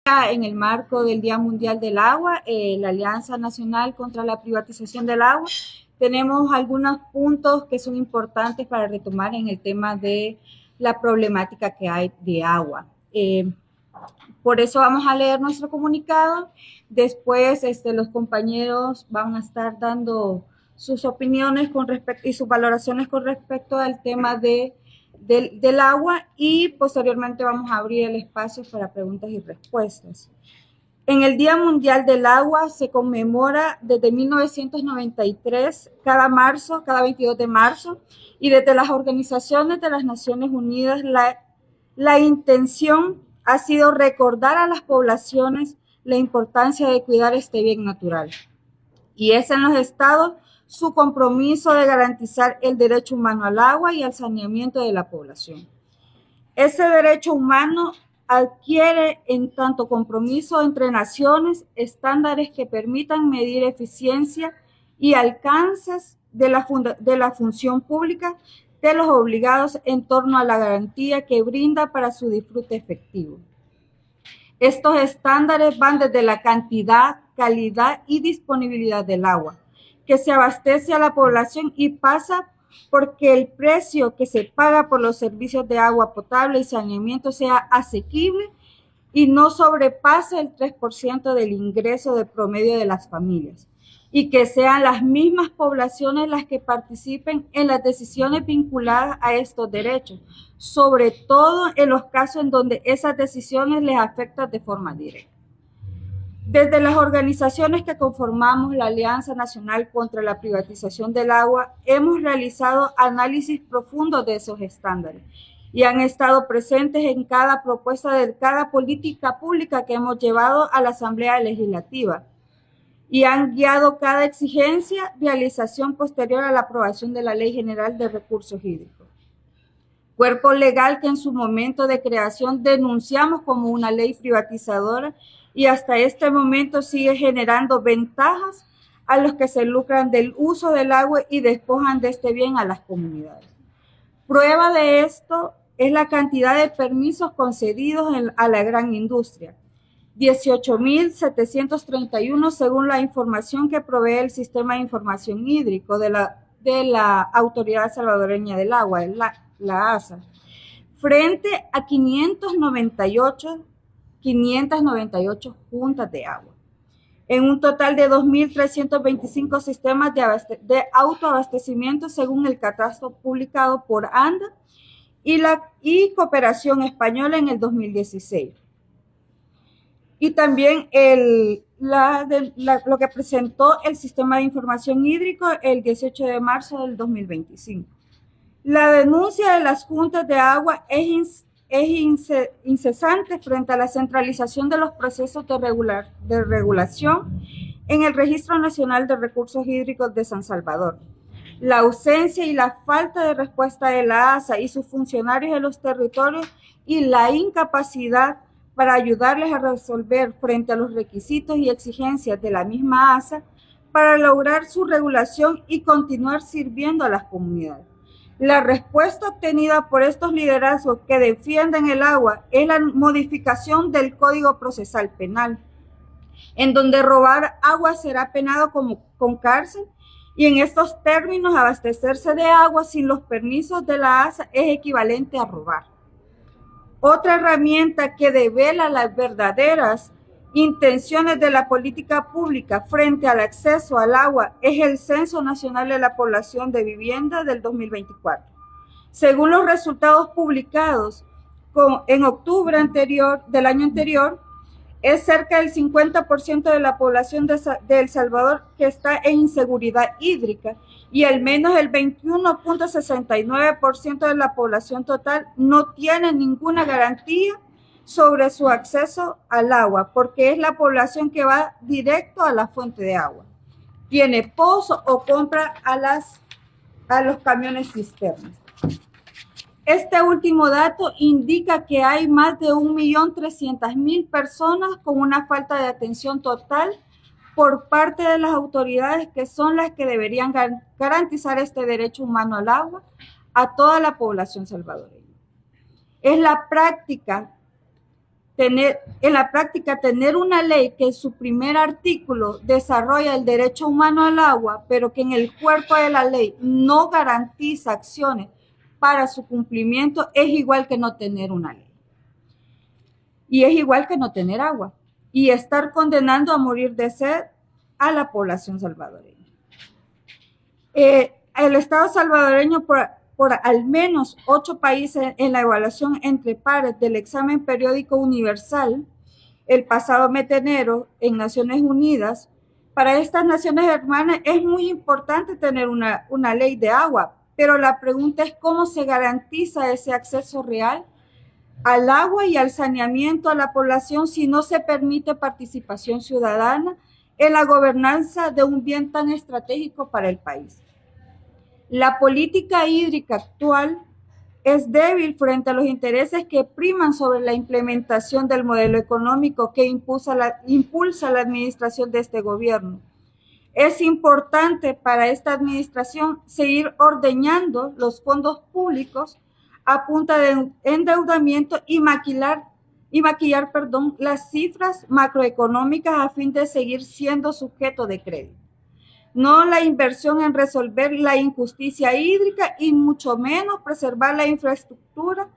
En el marco del Día Mundial del Agua, la Alianza Nacional contra la Privatización del Agua, tenemos algunos puntos que son importantes para retomar en el tema de la problemática que hay de agua. Por eso vamos a leer nuestro comunicado. Después los compañeros van a estar dando sus opiniones con respecto y sus valoraciones con respecto al tema del agua, y posteriormente vamos a abrir el espacio para preguntas y respuestas. En el Día Mundial del Agua se conmemora desde 1993 cada 22 de marzo, y desde las organizaciones de las Naciones Unidas la intención ha sido recordar a las poblaciones la importancia de cuidar este bien natural. Y es en los estados su compromiso de garantizar el derecho humano al agua y al saneamiento de la población. Ese derecho humano adquiere en tanto compromiso entre naciones estándares que permitan medir eficiencia y alcances de la función pública de los obligados en torno a la garantía que brinda para su disfrute efectivo. Estos estándares van desde la cantidad, calidad y disponibilidad del agua que se abastece a la población, y pasa porque el precio que se paga por los servicios de agua potable y saneamiento sea asequible y no sobrepase el 3% del ingreso de promedio de las familias, y que sean las mismas poblaciones las que participen en las decisiones vinculadas a estos derechos, sobre todo en los casos en donde esas decisiones les afectan de forma directa. Desde las organizaciones que conformamos la Alianza Nacional contra la Privatización del Agua, hemos realizado análisis profundos de esos estándares y han estado presentes en cada propuesta de cada política pública que hemos llevado a la Asamblea Legislativa, y han guiado cada exigencia, realización posterior a la aprobación de la Ley General de Recursos Hídricos, cuerpo legal que en su momento de creación denunciamos como una ley privatizadora, y hasta este momento sigue generando ventajas a los que se lucran del uso del agua y despojan de este bien a las comunidades. Prueba de esto es la cantidad de permisos concedidos a la gran industria: 18.731 según la información que provee el Sistema de Información Hídrico de la Autoridad Salvadoreña del Agua, la ASA, frente a 598 juntas de agua, en un total de 2.325 sistemas de autoabastecimiento según el catastro publicado por ANDA y Cooperación Española en el 2016. Y también lo que presentó el Sistema de Información Hídrico el 18 de marzo del 2025. La denuncia de las juntas de agua es incesante frente a la centralización de los procesos de regulación en el Registro Nacional de Recursos Hídricos de San Salvador. La ausencia y la falta de respuesta de la ASA y sus funcionarios en los territorios, y la incapacidad para ayudarles a resolver frente a los requisitos y exigencias de la misma ASA para lograr su regulación y continuar sirviendo a las comunidades. La respuesta obtenida por estos liderazgos que defienden el agua es la modificación del Código Procesal Penal, en donde robar agua será penado con cárcel, y en estos términos abastecerse de agua sin los permisos de la ASA es equivalente a robar. Otra herramienta que devela las verdaderas intenciones de la política pública frente al acceso al agua es el Censo Nacional de la Población de Vivienda del 2024. Según los resultados publicados en octubre del año anterior, es cerca del 50% de la población de El Salvador que está en inseguridad hídrica, y al menos el 21.69% de la población total no tiene ninguna garantía sobre su acceso al agua, porque es la población que va directo a la fuente de agua, tiene pozo o compra a los camiones cisternas. Este último dato indica que hay más de 1.300.000 personas con una falta de atención total por parte de las autoridades, que son las que deberían garantizar este derecho humano al agua a toda la población salvadoreña. Es la práctica en la práctica, tener una ley que en su primer artículo desarrolla el derecho humano al agua, pero que en el cuerpo de la ley no garantiza acciones para su cumplimiento, es igual que no tener una ley. Y es igual que no tener agua. Y estar condenando a morir de sed a la población salvadoreña. El Estado salvadoreño, por al menos 8 países en la evaluación entre pares del examen periódico universal, el pasado mes de enero en Naciones Unidas, para estas naciones hermanas es muy importante tener una ley de agua, pero la pregunta es cómo se garantiza ese acceso real al agua y al saneamiento a la población si no se permite participación ciudadana en la gobernanza de un bien tan estratégico para el país. La política hídrica actual es débil frente a los intereses que priman sobre la implementación del modelo económico que impulsa la administración de este gobierno. Es importante para esta administración seguir ordeñando los fondos públicos a punta de endeudamiento y maquillar las cifras macroeconómicas a fin de seguir siendo sujeto de crédito. No la inversión en resolver la injusticia hídrica y mucho menos preservar la infraestructura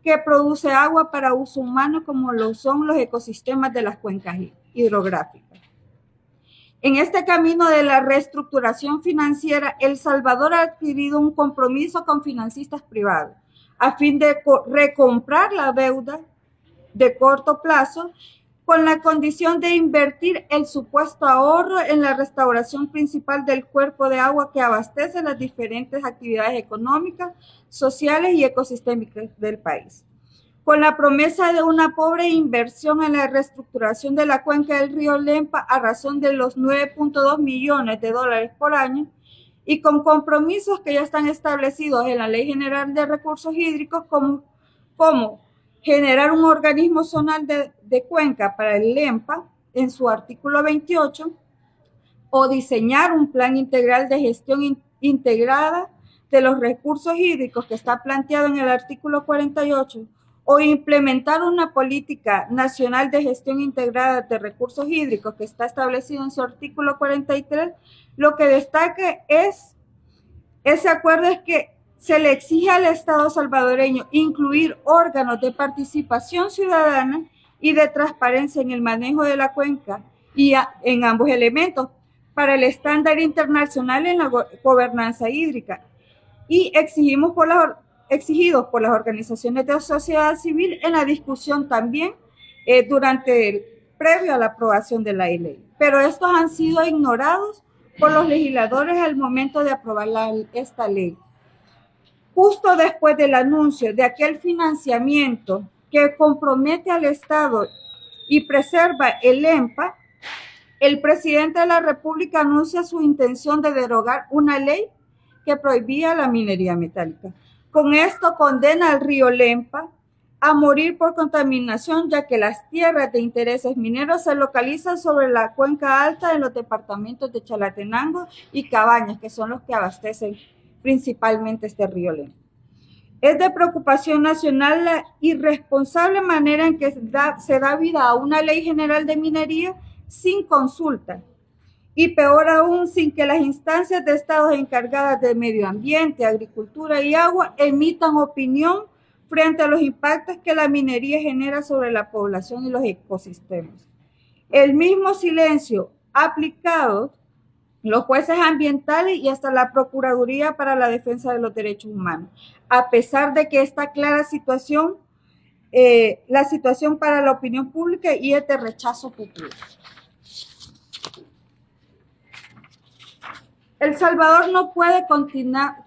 que produce agua para uso humano como lo son los ecosistemas de las cuencas hidrográficas. En este camino de la reestructuración financiera, El Salvador ha adquirido un compromiso con financistas privados a fin de recomprar la deuda de corto plazo con la condición de invertir el supuesto ahorro en la restauración principal del cuerpo de agua que abastece las diferentes actividades económicas, sociales y ecosistémicas del país. Con la promesa de una pobre inversión en la reestructuración de la cuenca del río Lempa a razón de los 9.2 millones de dólares por año y con compromisos que ya están establecidos en la Ley General de Recursos Hídricos como generar un organismo zonal de cuenca para el Lempa en su artículo 28 o diseñar un plan integral de gestión integrada de los recursos hídricos que está planteado en el artículo 48 o implementar una política nacional de gestión integrada de recursos hídricos que está establecido en su artículo 43, lo que destaca ese acuerdo es que se le exige al Estado salvadoreño incluir órganos de participación ciudadana y de transparencia en el manejo de la cuenca y en ambos elementos para el estándar internacional en la gobernanza hídrica y exigidos por las organizaciones de sociedad civil en la discusión también previo a la aprobación de la ley. Pero estos han sido ignorados por los legisladores al momento de aprobar esta ley. Justo después del anuncio de aquel financiamiento que compromete al Estado y preserva el EMPA, el presidente de la República anuncia su intención de derogar una ley que prohibía la minería metálica. Con esto condena al río Lempa a morir por contaminación, ya que las tierras de intereses mineros se localizan sobre la cuenca alta de los departamentos de Chalatenango y Cabañas, que son los que abastecen principalmente este río Lempa. Es de preocupación nacional la irresponsable manera en que se da vida a una ley general de minería sin consulta y peor aún sin que las instancias de estados encargadas de medio ambiente, agricultura y agua emitan opinión frente a los impactos que la minería genera sobre la población y los ecosistemas. El mismo silencio aplicado los jueces ambientales y hasta la Procuraduría para la Defensa de los Derechos Humanos, a pesar de que esta clara situación, la situación para la opinión pública y es de rechazo popular. El Salvador no puede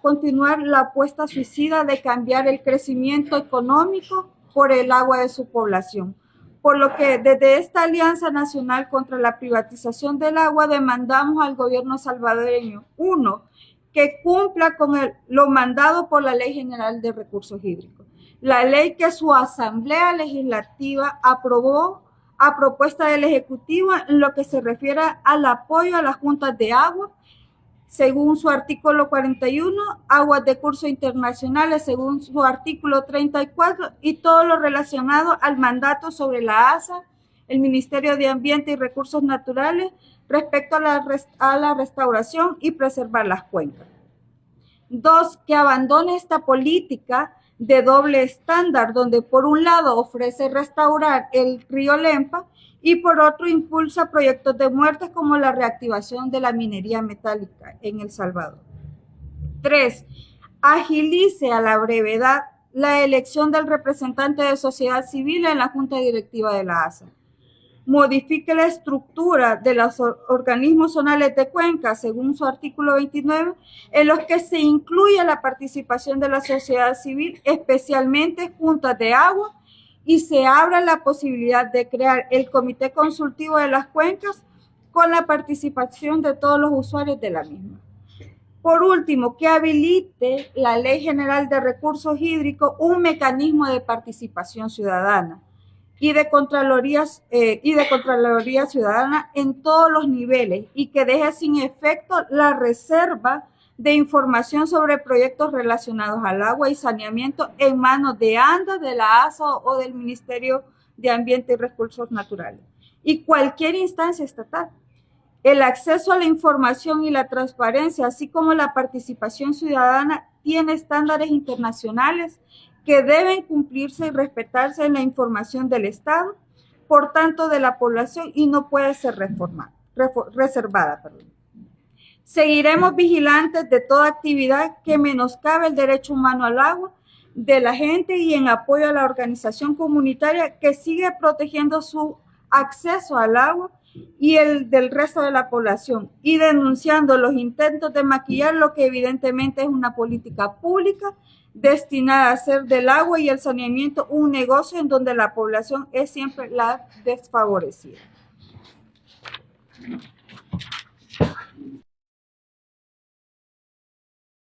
continuar la apuesta suicida de cambiar el crecimiento económico por el agua de su población, por lo que desde esta Alianza Nacional contra la Privatización del Agua demandamos al gobierno salvadoreño, uno, que cumpla con lo mandado por la Ley General de Recursos Hídricos, la ley que su Asamblea Legislativa aprobó a propuesta del Ejecutivo en lo que se refiere al apoyo a las juntas de agua, según su artículo 41, aguas de curso internacionales, según su artículo 34, y todo lo relacionado al mandato sobre la ASA, el Ministerio de Ambiente y Recursos Naturales, respecto a la restauración y preservar las cuencas. 2, que abandone esta política de doble estándar, donde por un lado ofrece restaurar el río Lempa y por otro impulsa proyectos de muerte como la reactivación de la minería metálica en El Salvador. 3, agilice a la brevedad la elección del representante de sociedad civil en la Junta Directiva de la ASA. Modifique la estructura de los organismos zonales de cuenca según su artículo 29, en los que se incluye la participación de la sociedad civil, especialmente juntas de agua, y se abra la posibilidad de crear el comité consultivo de las cuencas con la participación de todos los usuarios de la misma. Por último, que habilite la Ley General de Recursos Hídricos un mecanismo de participación ciudadana y de Contraloría Ciudadana en todos los niveles, y que deje sin efecto la reserva de información sobre proyectos relacionados al agua y saneamiento en manos de ANDA, de la ASA o del Ministerio de Ambiente y Recursos Naturales y cualquier instancia estatal. El acceso a la información y la transparencia, así como la participación ciudadana, tiene estándares internacionales que deben cumplirse y respetarse en la información del Estado, por tanto de la población, y no puede ser reservada. Seguiremos vigilantes de toda actividad que menoscabe el derecho humano al agua de la gente y en apoyo a la organización comunitaria que sigue protegiendo su acceso al agua y el del resto de la población, y denunciando los intentos de maquillar lo que evidentemente es una política pública destinada a hacer del agua y el saneamiento un negocio en donde la población es siempre la desfavorecida.